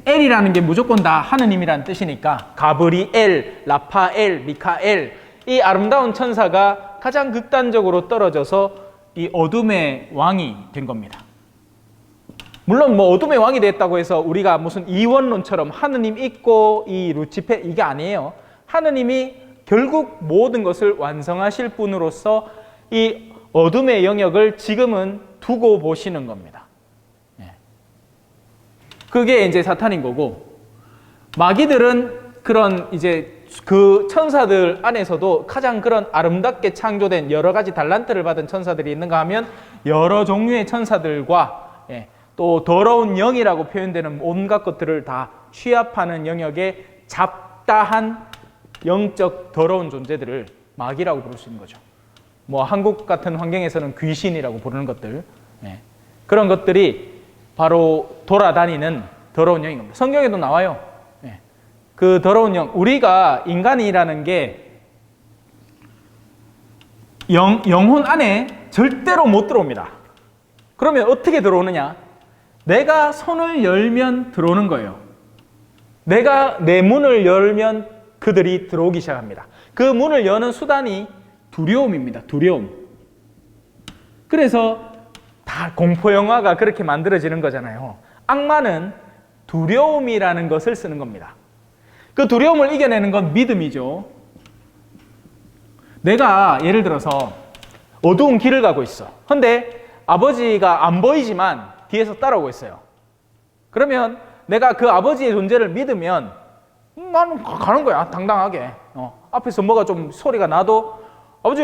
Speaker 1: 엘이라는 게 무조건 다 하느님이라는 뜻이니까 가브리엘, 라파엘, 미카엘, 이 아름다운 천사가 가장 극단적으로 떨어져서 이 어둠의 왕이 된 겁니다. 물론 뭐 어둠의 왕이 됐다고 해서 우리가 무슨 이원론처럼 하느님 있고 이 루치페 이게 아니에요. 하느님이 결국 모든 것을 완성하실 분으로서 이 어둠의 영역을 지금은 두고 보시는 겁니다. 그게 이제 사탄인 거고, 마귀들은 그런 이제 그 천사들 안에서도 가장 그런 아름답게 창조된 여러 가지 달란트를 받은 천사들이 있는가 하면 여러 종류의 천사들과 또 더러운 영이라고 표현되는 온갖 것들을 다 취합하는 영역에 잡다한 영적 더러운 존재들을 마귀라고 부를 수 있는 거죠. 뭐 한국 같은 환경에서는 귀신이라고 부르는 것들, 그런 것들이 바로 돌아다니는 더러운 영인 겁니다. 성경에도 나와요. 그 더러운 영, 우리가 인간이라는 게 영혼 안에 절대로 못 들어옵니다. 그러면 어떻게 들어오느냐? 내가 손을 열면 들어오는 거예요. 내가 내 문을 열면 그들이 들어오기 시작합니다. 그 문을 여는 수단이 두려움입니다. 두려움. 그래서 다 공포영화가 그렇게 만들어지는 거잖아요. 악마는 두려움이라는 것을 쓰는 겁니다. 그 두려움을 이겨내는 건 믿음이죠. 내가 예를 들어서 어두운 길을 가고 있어. 근데 아버지가 안 보이지만 뒤에서 따라오고 있어요. 그러면 내가 그 아버지의 존재를 믿으면 나는 가는 거야. 당당하게. 앞에서 뭐가 좀 소리가 나도 아버지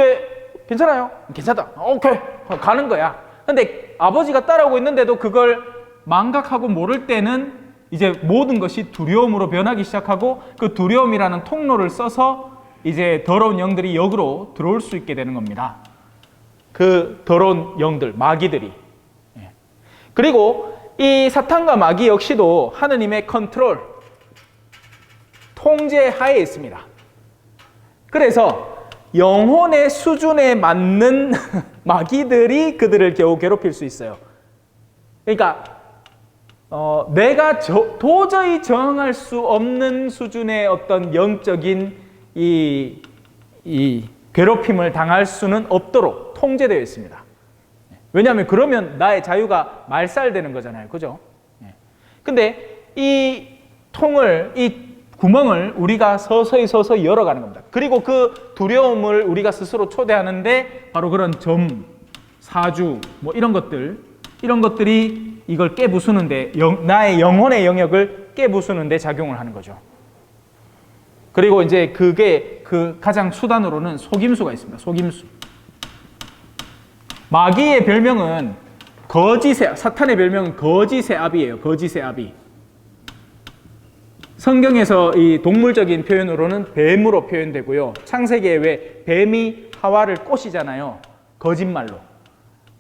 Speaker 1: 괜찮아요? 괜찮다. 오케이. 가는 거야. 근데 아버지가 따라오고 있는데도 그걸 망각하고 모를 때는 이제 모든 것이 두려움으로 변하기 시작하고 그 두려움이라는 통로를 써서 이제 더러운 영들이 역으로 들어올 수 있게 되는 겁니다. 그 더러운 영들, 마귀들이. 그리고 이 사탄과 마귀 역시도 하느님의 컨트롤, 통제 하에 있습니다. 그래서 영혼의 수준에 맞는 마귀들이 그들을 겨우 괴롭힐 수 있어요. 그러니까 내가 도저히 저항할 수 없는 수준의 어떤 영적인 이 괴롭힘을 당할 수는 없도록 통제되어 있습니다. 왜냐하면 그러면 나의 자유가 말살되는 거잖아요. 그죠? 근데 이 구멍을 우리가 서서히 열어가는 겁니다. 그리고 그 두려움을 우리가 스스로 초대하는데 바로 그런 사주, 뭐 이런 것들이 이걸 깨부수는데, 나의 영혼의 영역을 깨부수는데 작용을 하는 거죠. 그리고 이제 그게 그 가장 수단으로는 속임수가 있습니다. 속임수. 마귀의 별명은 사탄의 별명은 거짓의 아비예요. 거짓의 아비. 성경에서 이 동물적인 표현으로는 뱀으로 표현되고요. 창세기에 왜 뱀이 하와를 꼬시잖아요. 거짓말로.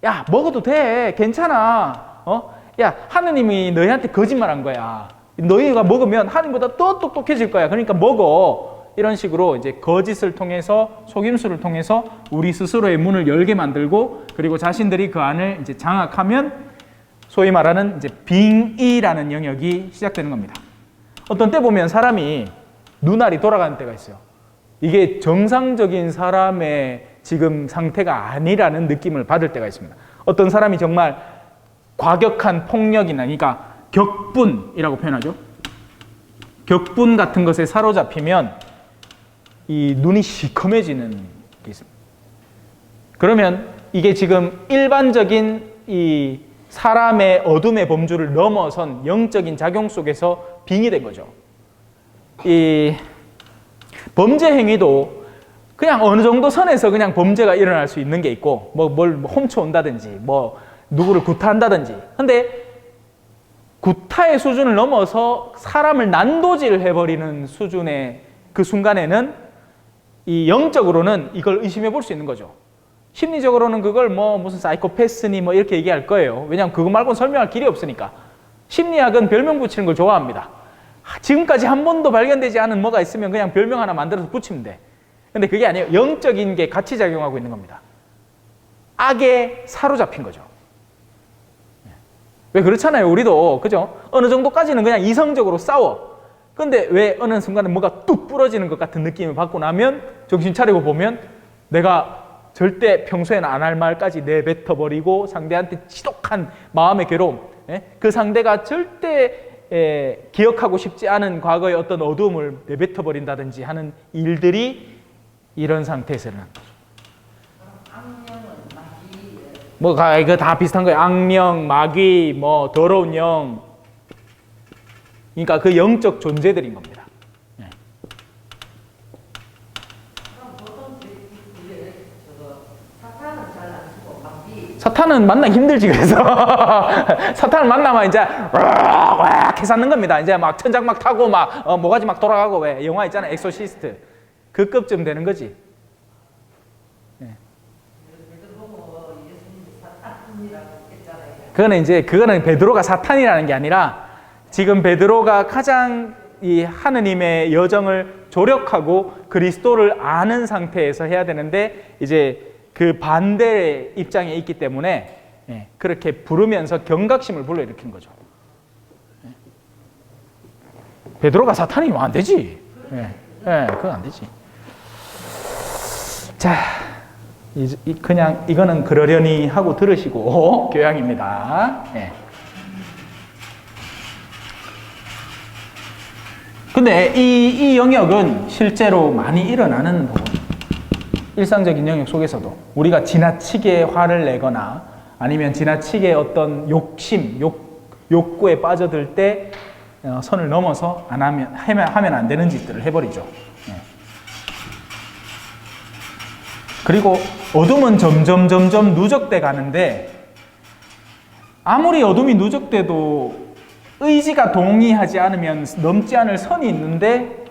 Speaker 1: 야, 먹어도 돼. 괜찮아. 야, 하느님이 너희한테 거짓말한 거야. 너희가 먹으면 하느님보다 더 똑똑해질 거야. 그러니까 먹어. 이런 식으로 이제 거짓을 통해서, 속임수를 통해서 우리 스스로의 문을 열게 만들고, 그리고 자신들이 그 안을 이제 장악하면 소위 말하는 이제 빙의라는 영역이 시작되는 겁니다. 어떤 때 보면 사람이 눈알이 돌아가는 때가 있어요. 이게 정상적인 사람의 지금 상태가 아니라는 느낌을 받을 때가 있습니다. 어떤 사람이 정말 과격한 폭력이나, 그러니까 격분이라고 표현하죠. 격분 같은 것에 사로잡히면 이 눈이 시커매지는 게 있습니다. 그러면 이게 지금 일반적인 이 사람의 어둠의 범주를 넘어선 영적인 작용 속에서 빙의된 거죠. 이 범죄 행위도 그냥 어느 정도 선에서 그냥 범죄가 일어날 수 있는 게 있고, 뭘 훔쳐온다든지, 누구를 구타한다든지. 근데 구타의 수준을 넘어서 사람을 난도질 해버리는 수준의 그 순간에는 이 영적으로는 이걸 의심해 볼 수 있는 거죠. 심리적으로는 그걸 무슨 사이코패스니 이렇게 얘기할 거예요. 왜냐하면 그거 말고는 설명할 길이 없으니까. 심리학은 별명 붙이는 걸 좋아합니다. 지금까지 한 번도 발견되지 않은 뭐가 있으면 그냥 별명 하나 만들어서 붙이면 돼. 근데 그게 아니에요. 영적인 게 같이 작용하고 있는 겁니다. 악에 사로잡힌 거죠. 왜 그렇잖아요. 우리도, 그죠? 어느 정도까지는 그냥 이성적으로 싸워. 근데 왜 어느 순간에 뭐가 뚝 부러지는 것 같은 느낌을 받고 나면 정신 차리고 보면 내가 절대 평소에는 안 할 말까지 내뱉어버리고 상대한테 지독한 마음의 괴로움, 그 상대가 절대 기억하고 싶지 않은 과거의 어떤 어두움을 내뱉어버린다든지 하는 일들이 이런 상태에서 일어난 거죠. 이거 다 비슷한 거예요. 악령, 마귀, 더러운 영. 그러니까 그 영적 존재들인 겁니다. 사탄은 만나기 힘들지. 그래서 사탄을 만나면 이제 왁 해서 는 겁니다. 이제 막 천장 막 타고 모가지 막 돌아가고, 왜 영화 있잖아요. 엑소시스트. 그 급쯤 되는 거지. 예. 그거는 베드로가 사탄이라는 게 아니라 지금 베드로가 가장 이 하느님의 여정을 조력하고 그리스도를 아는 상태에서 해야 되는데 이제 그 반대의 입장에 있기 때문에 그렇게 부르면서 경각심을 불러일으키는 거죠. 베드로가 사탄이면 안 되지. 그건 안 되지. 자, 그냥 이거는 그러려니 하고 들으시고 교양입니다. 근데 이 영역은 실제로 많이 일어나는 부분. 일상적인 영역 속에서도 우리가 지나치게 화를 내거나 아니면 지나치게 어떤 욕구에 빠져들 때 선을 넘어서 하면 안 되는 짓들을 해버리죠. 그리고 어둠은 점점 누적돼 가는데 아무리 어둠이 누적돼도 의지가 동의하지 않으면 넘지 않을 선이 있는데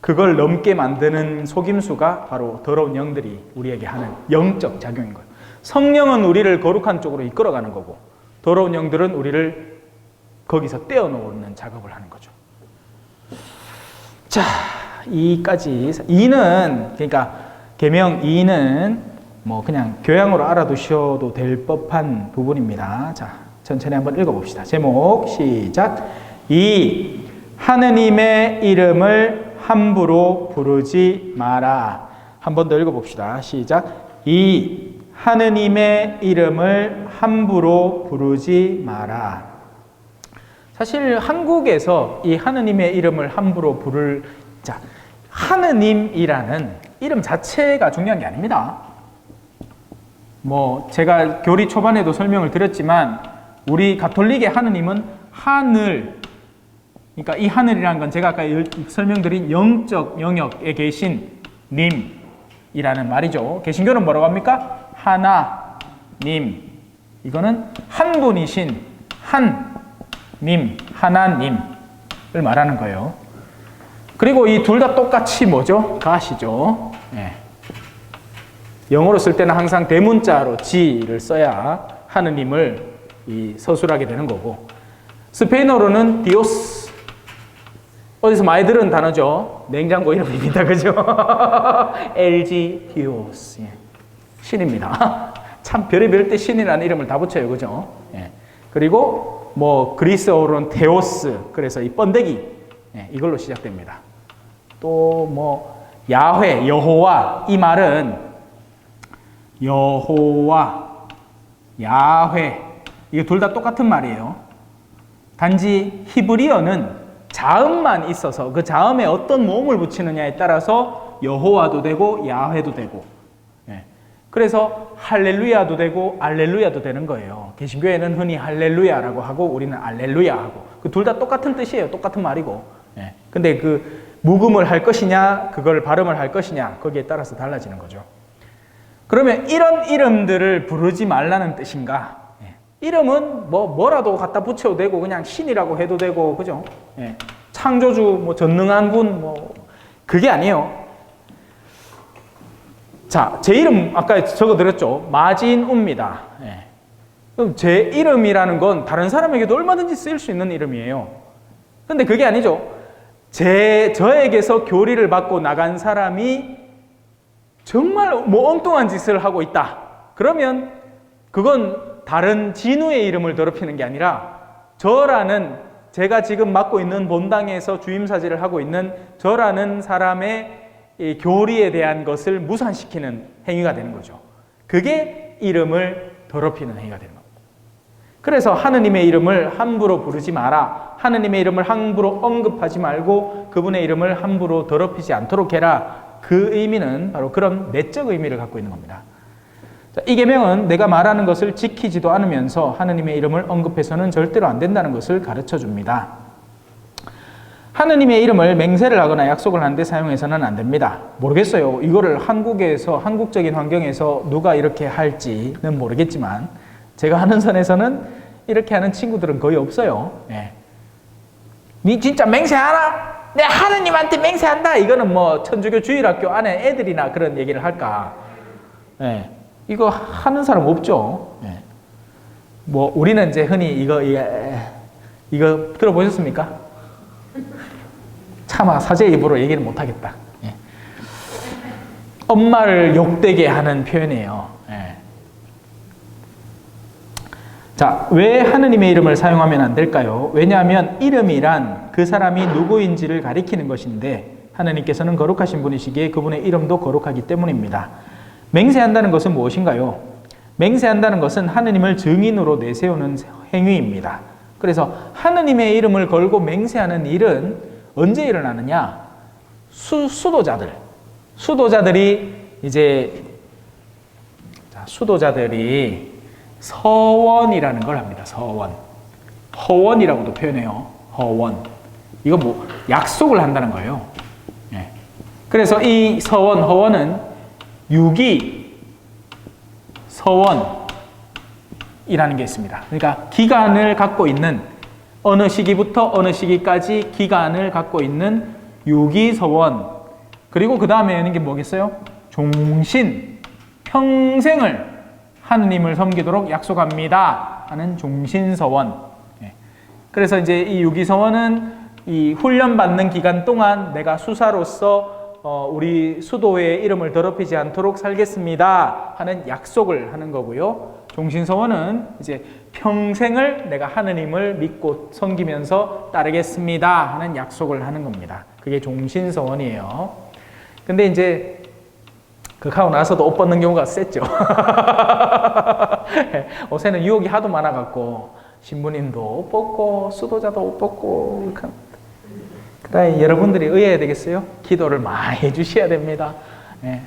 Speaker 1: 그걸 넘게 만드는 속임수가 바로 더러운 영들이 우리에게 하는 영적 작용인 거예요. 성령은 우리를 거룩한 쪽으로 이끌어가는 거고 더러운 영들은 우리를 거기서 떼어놓는 작업을 하는 거죠. 자, 2는 그러니까 계명 2는 뭐 그냥 교양으로 알아두셔도 될 법한 부분입니다. 자, 천천히 한번 읽어봅시다. 제목 시작. 2. 하느님의 이름을 함부로 부르지 마라. 한 번 더 읽어봅시다. 시작. 2. 하느님의 이름을 함부로 부르지 마라. 사실 한국에서 이 하느님의 이름을 함부로 하느님이라는 이름 자체가 중요한 게 아닙니다. 뭐 제가 교리 초반에도 설명을 드렸지만 우리 가톨릭의 하느님은 하늘, 그러니까 이 하늘이라는 건 제가 아까 설명드린 영적 영역에 계신 님이라는 말이죠. 개신교는 뭐라고 합니까? 하나님. 이거는 한 분이신 한님, 하나님을 말하는 거예요. 그리고 이 둘 다 똑같이 뭐죠? 가시죠. 영어로 쓸 때는 항상 대문자로 G를 써야 하느님을 서술하게 되는 거고, 스페인어로는 디오스, 어디서 많이 들은 단어죠. 냉장고 이름입니다. 그죠? LG 디오스. 신입니다. 참 별의별 때 신이라는 이름을 다 붙여요. 그죠? 그리고 뭐 그리스어로는 테오스, 그래서 이 번데기, 이걸로 시작됩니다. 또 뭐 야훼, 여호와, 이 말은 여호와, 야훼, 이게 둘 다 똑같은 말이에요. 단지 히브리어는 자음만 있어서 그 자음에 어떤 모음을 붙이느냐에 따라서 여호와도 되고 야훼도 되고, 그래서 할렐루야도 되고 알렐루야도 되는 거예요. 개신교에는 흔히 할렐루야라고 하고 우리는 알렐루야 하고, 그 둘 다 똑같은 뜻이에요. 똑같은 말이고. 근데 그 묵음을 할 것이냐, 그걸 발음을 할 것이냐, 거기에 따라서 달라지는 거죠. 그러면 이런 이름들을 부르지 말라는 뜻인가? 이름은 뭐라도 갖다 붙여도 되고 그냥 신이라고 해도 되고, 그죠? 창조주, 뭐 전능한 분, 뭐 그게 아니에요. 자, 제 이름 아까 적어드렸죠. 마진우입니다. 그럼 제 이름이라는 건 다른 사람에게도 얼마든지 쓰일 수 있는 이름이에요. 근데 그게 아니죠. 저에게서 교리를 받고 나간 사람이 정말 뭐 엉뚱한 짓을 하고 있다. 그러면 그건 다른 진우의 이름을 더럽히는 게 아니라 저라는, 제가 지금 맡고 있는 본당에서 주임사직을 하고 있는 저라는 사람의 이 교리에 대한 것을 무산시키는 행위가 되는 거죠. 그게 이름을 더럽히는 행위가 되는 겁니다. 그래서 하느님의 이름을 함부로 부르지 마라. 하느님의 이름을 함부로 언급하지 말고 그분의 이름을 함부로 더럽히지 않도록 해라. 그 의미는 바로 그런 내적 의미를 갖고 있는 겁니다. 자, 이 계명은 내가 말하는 것을 지키지도 않으면서 하느님의 이름을 언급해서는 절대로 안 된다는 것을 가르쳐 줍니다. 하느님의 이름을 맹세를 하거나 약속을 하는데 사용해서는 안 됩니다. 모르겠어요. 이거를 한국적인 환경에서 누가 이렇게 할지는 모르겠지만 제가 하는 선에서는 이렇게 하는 친구들은 거의 없어요. 니 진짜 맹세하나? 내 하느님한테 맹세한다. 이거는 뭐 천주교 주일학교 안에 애들이나 그런 얘기를 할까? 예, 이거 하는 사람 없죠. 예. 뭐 우리는 이제 흔히 이거 들어보셨습니까? 차마 사제 입으로 얘기를 못하겠다. 예. 엄마를 욕되게 하는 표현이에요. 예. 자, 왜 하느님의 이름을 사용하면 안 될까요? 왜냐하면 이름이란 그 사람이 누구인지를 가리키는 것인데 하느님께서는 거룩하신 분이시기에 그분의 이름도 거룩하기 때문입니다. 맹세한다는 것은 무엇인가요? 맹세한다는 것은 하느님을 증인으로 내세우는 행위입니다. 그래서 하느님의 이름을 걸고 맹세하는 일은 언제 일어나느냐? 수도자들이 이제 수도자들이 서원이라는 걸 합니다. 서원. 허원이라고도 표현해요. 허원. 이거 뭐 약속을 한다는 거예요. 예. 그래서 이 서원, 허원은 유기 서원이라는 게 있습니다. 그러니까 기간을 갖고 있는 어느 시기부터 어느 시기까지 기간을 갖고 있는 유기 서원. 그리고 그 다음에 있는 게 뭐겠어요? 종신. 평생을 하느님을 섬기도록 약속합니다 하는 종신서원. 그래서 이제 이 유기서원은 이 훈련받는 기간 동안 내가 수사로서 우리 수도의 이름을 더럽히지 않도록 살겠습니다 하는 약속을 하는 거고요. 종신서원은 이제 평생을 내가 하느님을 믿고 섬기면서 따르겠습니다 하는 약속을 하는 겁니다. 그게 종신서원이에요. 근데 이제 하고 나서도 옷 벗는 경우가 셌죠. 옷에는 유혹이 하도 많아갖고 신부님도 옷 벗고 수도자도 옷 벗고. 그러니 여러분들이 의해야 되겠어요? 기도를 많이 해주셔야 됩니다. 예.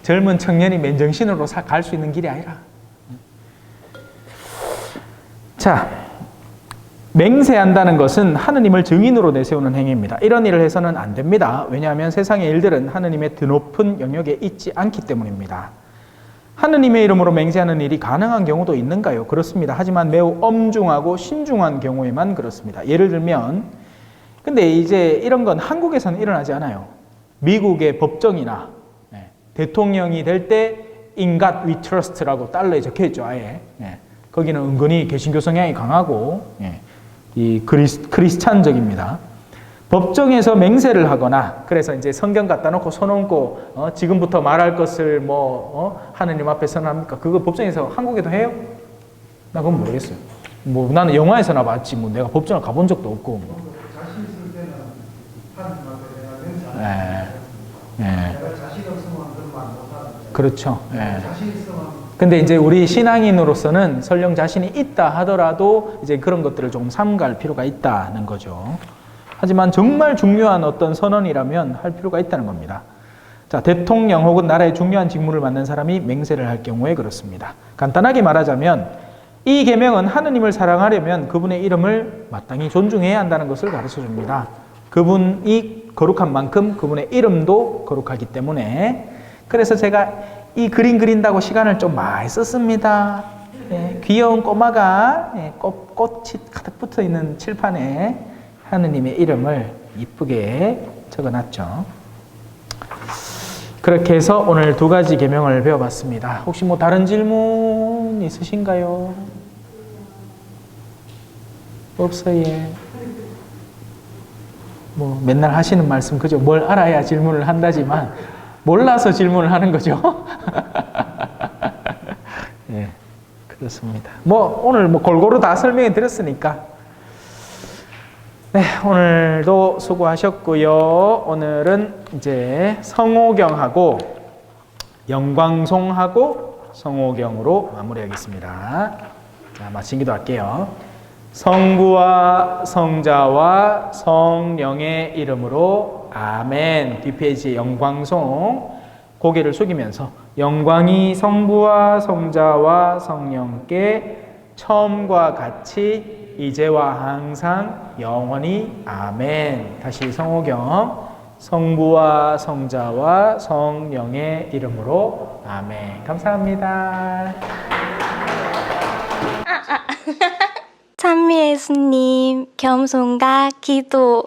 Speaker 1: 젊은 청년이 맨정신으로 갈 수 있는 길이 아니라. 자, 맹세한다는 것은 하느님을 증인으로 내세우는 행위입니다. 이런 일을 해서는 안 됩니다. 왜냐하면 세상의 일들은 하느님의 드높은 영역에 있지 않기 때문입니다. 하느님의 이름으로 맹세하는 일이 가능한 경우도 있는가요? 그렇습니다. 하지만 매우 엄중하고 신중한 경우에만 그렇습니다. 예를 들면, 근데 이제 이런 건 한국에서는 일어나지 않아요. 미국의 법정이나 대통령이 될 때 In God we trust라고 달러에 적혀 있죠. 아예. 거기는 은근히 개신교 성향이 강하고 이 크리스찬적입니다. 법정에서 맹세를 하거나 그래서 이제 성경 갖다 놓고 손 얹고 지금부터 말할 것을 하느님 앞에 선언합니까? 그거 법정에서 한국에도 해요? 나 그건 모르겠어요. 뭐 나는 영화에서나 봤지 뭐 내가 법정을 가본 적도 없고.
Speaker 2: 자신 있을 때는 하느님 앞에 내가 맹세하는 내가 자신 없으면 그런 말 못하는.
Speaker 1: 그렇죠.
Speaker 2: 자신 있으면.
Speaker 1: 근데 이제 우리 신앙인으로서는 설령 자신이 있다 하더라도 이제 그런 것들을 조금 삼갈 필요가 있다는 거죠. 하지만 정말 중요한 어떤 선언이라면 할 필요가 있다는 겁니다. 자, 대통령 혹은 나라의 중요한 직무를 맡는 사람이 맹세를 할 경우에 그렇습니다. 간단하게 말하자면 이 계명은 하느님을 사랑하려면 그분의 이름을 마땅히 존중해야 한다는 것을 가르쳐 줍니다. 그분이 거룩한 만큼 그분의 이름도 거룩하기 때문에 그래서 제가 이 그림 그린다고 시간을 좀 많이 썼습니다. 귀여운 꼬마가 꽃이 가득 붙어 있는 칠판에 하느님의 이름을 이쁘게 적어놨죠. 그렇게 해서 오늘 2가지 계명을 배워봤습니다. 혹시 뭐 다른 질문 있으신가요? 없어요. 뭐 맨날 하시는 말씀 그죠? 뭘 알아야 질문을 한다지만 몰라서 질문을 하는 거죠. 예, 그렇습니다. 뭐 오늘 뭐 골고루 다 설명해 드렸으니까. 네, 오늘도 수고하셨고요. 오늘은 이제 성호경하고 영광송하고 성호경으로 마무리하겠습니다. 자, 마친 기도할게요. 성부와 성자와 성령의 이름으로 아멘. 뒷페이지에 영광송 고개를 숙이면서 영광이 성부와 성자와 성령께 처음과 같이 이제와 항상 영원히 아멘. 다시 성호경 성부와 성자와 성령의 이름으로 아멘. 감사합니다.
Speaker 3: 찬미 예수님 겸손과 기도